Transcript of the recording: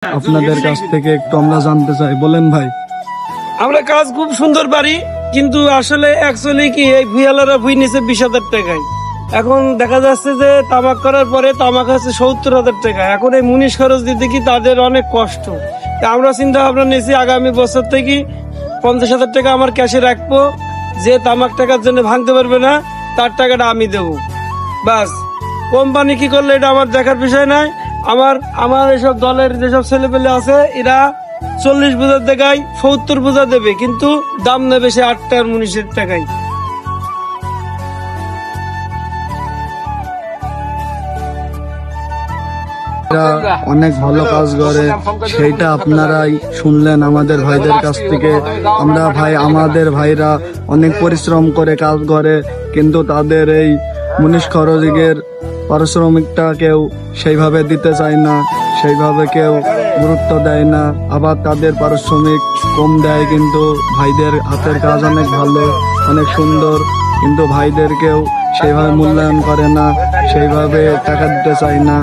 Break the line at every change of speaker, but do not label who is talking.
আপনাদের কাছ থেকে একটু আমরা জানতে চাই, বলেন ভাই।
আমরা কাজ খুব সুন্দর পারি, কিন্তু আসলে অ্যাকচুয়ালি কি এই ভুইয়ালারা ভুই নিচে 20,000 টাকায়। এখন দেখা যাচ্ছে যে তামাক করার পরে তামাক হচ্ছে 70,000 টাকা। এখন এই মুনিশ খরচ দিতে কি তাদের অনেক কষ্ট। তা আমরা চিন্তা ভাবনা নিয়েছি আগামী বছর থেকে 50,000 টাকা আমার ক্যাশে রাখবো, যে তামাক টাকার জন্য ভাঙতে পারবে না তার টাকাটা আমি দেবো। বাস কোম্পানি কি করলে এটা আমার দেখার বিষয় নয়। আমার এসব দলের যেসব ছেলেপেলে আছে এরা 40 বোঝার জায়গায় 70 বোঝা দেবে, কিন্তু দাম নেবে সে 8 টাকার মুনিশের টাকায়।
এরা অনেক ভালো কাজ করে, সেইটা আপনারাই শুনলেন আমাদের ভাইদের কাছ থেকে। আমাদের ভাইরা অনেক পরিশ্রম করে কাজ করে, কিন্তু তাদের এই মুনিশ খরচের পারিশ্রমিকটা কেউ সেইভাবে দিতে চায় না, সেইভাবে কেউ গুরুত্ব দেয় না। আবার তাদের পারিশ্রমিক কম দেয়, কিন্তু ভাইদের হাতের কাজ অনেক ভালো, অনেক সুন্দর, কিন্তু ভাইদের কেউ সেইভাবে মূল্যায়ন করে না, সেইভাবে টাকা দিতে চায় না।